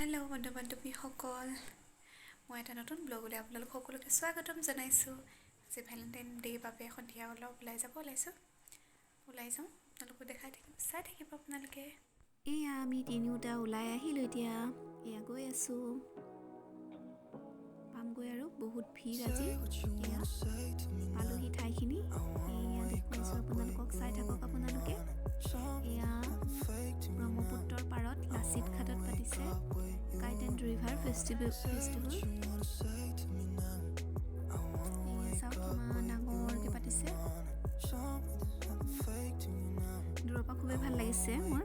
Hello' বন্ধু বান্ধৱীসকল, মই এটা নতুন ব্লগলৈ আপোনালোক সকলোকে স্বাগতম জনাইছোঁ। আজি ভেলেণ্টাইন ডে'ৰ বাবে সন্ধিয়া অলপ ওলাই যাওঁ, আপোনালোকো চাই থাকিব আপোনালোকে। এয়া আমি তিনিওটা ওলাই আহিলোঁ, এতিয়া গৈ আছোঁ, পামগৈ আৰু বহুত ভিৰ আজি। এয়া পালোহি ঠাইখিনি, এয়া দেখুৱাইছোঁ আপোনালোকক, চাই থাকক আপোনালোকে। এয়া ব্ৰহ্মপুত্ৰৰ পাৰত লাচিত ঘাটত পাতিছে কাইট এণ্ড ৰিভাৰ ফেষ্টিভেল। চাওক কিমান ডাঙৰকৈ পাতিছে, দূৰৰ পৰা খুবেই ভাল লাগিছে। মোৰ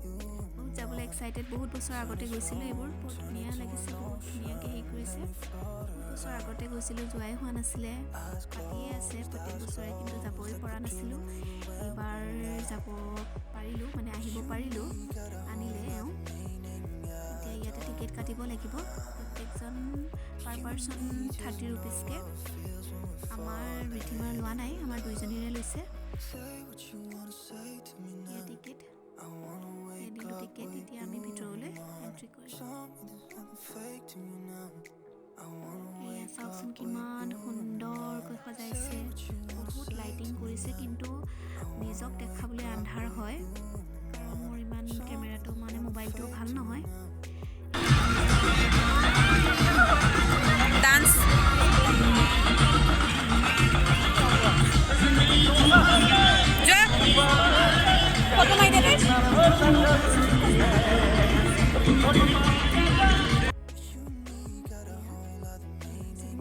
বহুত যাবলৈ এক্সাইটেড, বহুত বছৰ আগতে গৈছিলোঁ, এইবোৰ বহুত ধুনীয়া লাগিছে, বহুত ধুনীয়াকৈ হেৰি কৰিছে। বহুত বছৰ আগতে গৈছিলোঁ, যোৱাই হোৱা নাছিলে, পাতিয়ে আছে প্ৰত্যেক বছৰে, কিন্তু যাবই পৰা নাছিলোঁ। এইবাৰ যাব পাৰিলোঁ, মানে আহিব পাৰিলোঁ, আনিলে এওঁ। এতিয়া ইয়াতে টিকেট কাটিব লাগিব, প্ৰত্যেকজন পাৰ পাৰ্চন 30 ৰুপিজকৈ। আমাৰ ৰিধিমাৰ লোৱা নাই, আমাৰ দুইজনীৰে লৈছে। এয়া টিকেট, দিলোঁ টিকেট। এতিয়া আমি ভিতৰলৈ এণ্ট্ৰি কৰিম। এয়া চাওকচোন কিমান সুন্দৰকৈ সজাইছে, বহুত লাইটিং কৰিছে, কিন্তু নিজক দেখাবলৈ আন্ধাৰ হয়, কাৰণ মোৰ ইমান কেমেৰাটো মানে মোবাইলটো ভাল নহয়। ডান্স ফটো মাৰি দে।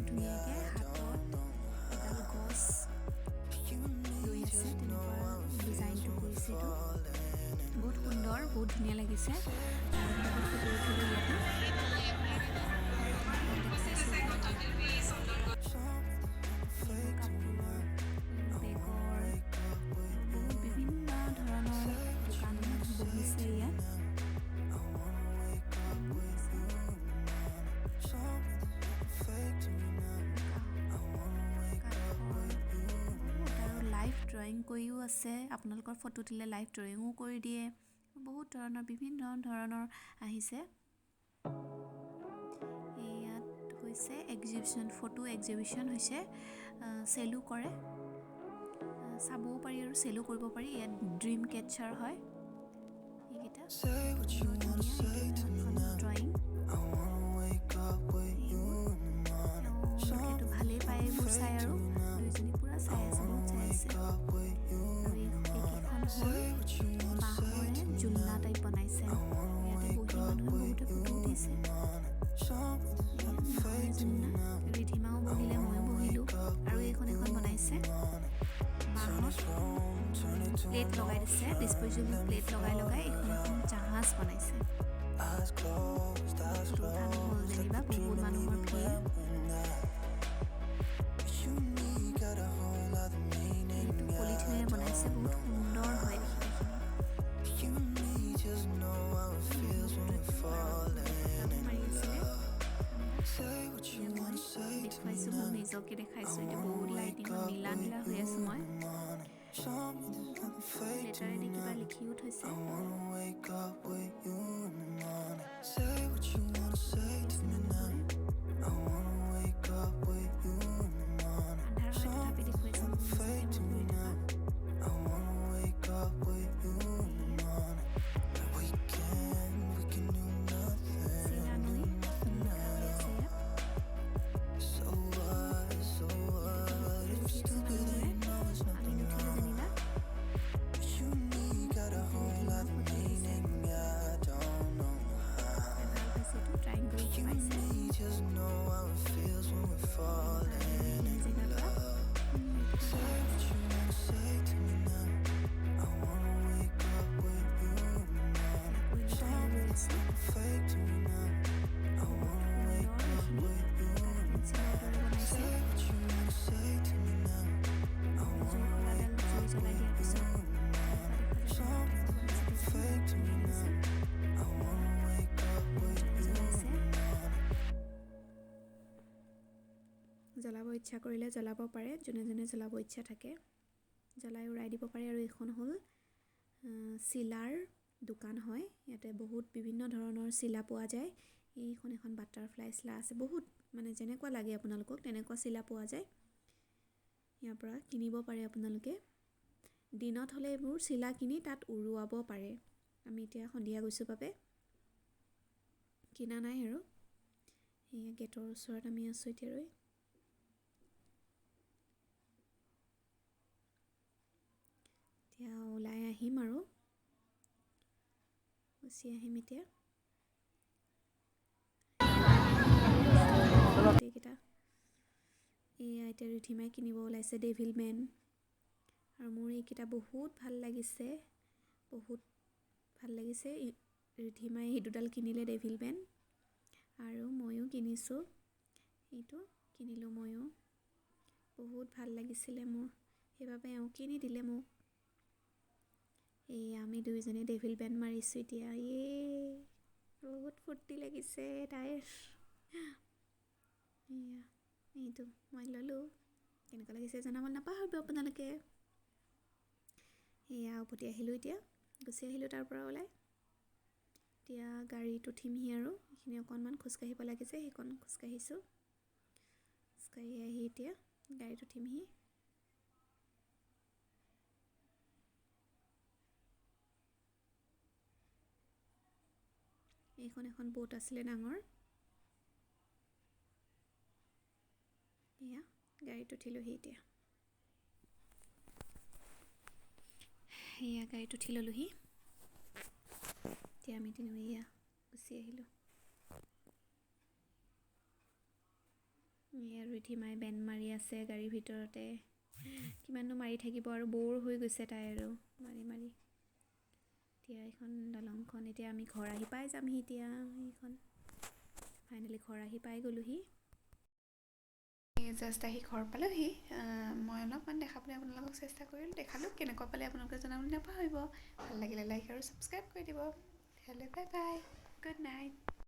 ধুনীয়াকৈ হাতত এডাল গছ লৈ আছে, তেনেকুৱা ডিজাইনটো কৰিছে। এইটো বহুত সুন্দৰ, বহুত ধুনীয়া লাগিছে। বহুত ফটো উঠিলোঁ ইয়াতে, দেখাইছোঁ কাপোৰৰ, বেগৰ, বহুত বিভিন্ন ধৰণৰ দোকান বহিছে ইয়াত। আৰু লাইভ ড্ৰয়িং কৰিও আছে, আপোনালোকৰ ফটো দিলে লাইভ ড্ৰয়িঙো কৰি দিয়ে। বহুত ধৰণৰ বিভিন্ন ধৰণৰ আহিছে। ইয়াত হৈছে এক্সিবিশ্যন, ফটো এক্সিবিশ্যন হৈছে, চেলো কৰে, চাবও পাৰি আৰু চেলো কৰিব পাৰি। ইয়াত ড্ৰিম কেপচাৰ হয়, এইকেইটা ড্ৰয়িং। সেইটো ভালেই পায় এইবোৰ চাই, আৰু দুইজনী পূৰা চাই আছে, বহুত চাই আছে। আৰু এইকেইখন হ'ল বাঁহৰে জোলনা টাইপ বনাইছে, ইয়াতে বহি মানুহে বহুতে ফটো উঠিছে। বাঁহৰে জোলনা, ৰিধিমাও বহিলে, ময়ো বহিলোঁ। আৰু এইখন বনাইছে বাঁহত, প্লেট লগাই দিছে, ডিছপ'জেবল প্লেট লগাই এখন জাহাজ বনাইছে। ফটো উঠা নহ'ল যেনিবা, বহুত মানুহৰ ভিৰ। এইটো পলিথিনেৰে বনাইছে, বহুত সুন্দৰ হয় দেখুৱাইছোঁ, মোক নিজকে দেখাইছোঁ। এতিয়া বহুত লাইটিঙত নীলা নীলা হৈ আছোঁ মই। লেটাৰেদি কিবা লিখিও থৈছে। আন্ধাৰ হয় তথাপি দেখুৱাইছোঁ মোক নিজকে, মই ঘূৰি থকা। চিলা নৈ লিখা হৈ আছে ইয়াত। আমি নুঠিলোঁ যেনিবা। ভাল পাইছে, এইটো ট্ৰাইংগল পাইছে জেগাৰ পৰা। জ্বলাই দিয়াৰ পিছত জ্বলাব ইচ্ছা কৰিলে জ্বলাব পাৰে, যোনে যোনে জ্বলাব ইচ্ছা থাকে জ্বলাই উৰাই দিব পাৰে। আৰু এইখন হ'ল চিলাৰ দোকান হয়। ইয়াতে বহুত বিভিন্ন ধৰণৰ চিলা পোৱা যায়। এইখন এখন বাটাৰফ্লাই চিলা আছে, বহুত মানে যেনেকুৱা লাগে আপোনালোকক তেনেকুৱা চিলা পোৱা যায়। ইয়াৰ পৰা কিনিব পাৰে আপোনালোকে। দিনত হ'লে এইবোৰ চিলা কিনি তাত উৰুৱাব পাৰে। আমি এতিয়া সন্ধিয়া গৈছোঁ বাবে কিনা নাই আৰু। সেয়া গেটৰ ওচৰত আমি আছোঁ এতিয়া ৰৈ। এতিয়া ওলাই আহিম আৰু গুচি আহিম এতিয়া। গোটেইকেইটা এয়া এতিয়া ৰিধিমাই কিনিব ওলাইছে ডেভিল মেন, আৰু মোৰ এইকেইটা বহুত ভাল লাগিছে, বহুত ভাল লাগিছে। ৰিধিমাই এই দুডাল কিনিলে ডেভিল মেন, আৰু ময়ো কিনিছোঁ, এইটো কিনিলোঁ ময়ো। বহুত ভাল লাগিছিলে মোৰ, সেইবাবে এওঁ কিনি দিলে মোক। এই আমি দুয়োজনে ডেভিল মেন মাৰিছোঁ এতিয়া। বহুত ফূৰ্তি লাগিছে তাইৰ। এয়া এইটো মই ল'লোঁ, কেনেকুৱা লাগিছে জনাব নাপাহৰিব আপোনালোকে। এয়া উভতি আহিলোঁ, এতিয়া গুচি আহিলোঁ তাৰ পৰা ওলাই। এতিয়া গাড়ীত উঠিমহি আৰু এইখিনি অকণমান খোজকাঢ়িব লাগে যে সেইকণ খোজকাঢ়িছোঁ। খোজকাঢ়ি আহি এতিয়া গাড়ীত উঠিমহি। এইখন এখন বোট আছিলে ডাঙৰ। এয়া গাড়ীত উঠিলোঁহি এতিয়া। এয়া গাড়ীত উঠি ল'লোহি। এতিয়া আমি এয়া গুচি আহিলোঁ। এয়া ৰিধিমাই বেন মাৰি আছে গাড়ীৰ ভিতৰতে। কিমাননো মাৰি থাকিব আৰু, ব'ৰ হৈ গৈছে তাই আৰু মাৰি মাৰি। এতিয়া এইখন দলংখন, এতিয়া আমি ঘৰ আহি পাই যামহি। এতিয়া এইখন ফাইনেলি ঘৰ আহি পাই গ'লোহি। জাষ্ট আহি ঘৰ পালোহি। মই অলপমান দেখাবলৈ আপোনালোকক চেষ্টা কৰিলোঁ, দেখালোঁ। কেনেকুৱা পালে আপোনালোকে জনাবলৈ নাপাহৰিব। ভাল লাগিলে লাইক আৰু ছাবস্ক্ৰাইব কৰি দিব। তেতিয়াহ'লে বাই বাই, গুড নাইট।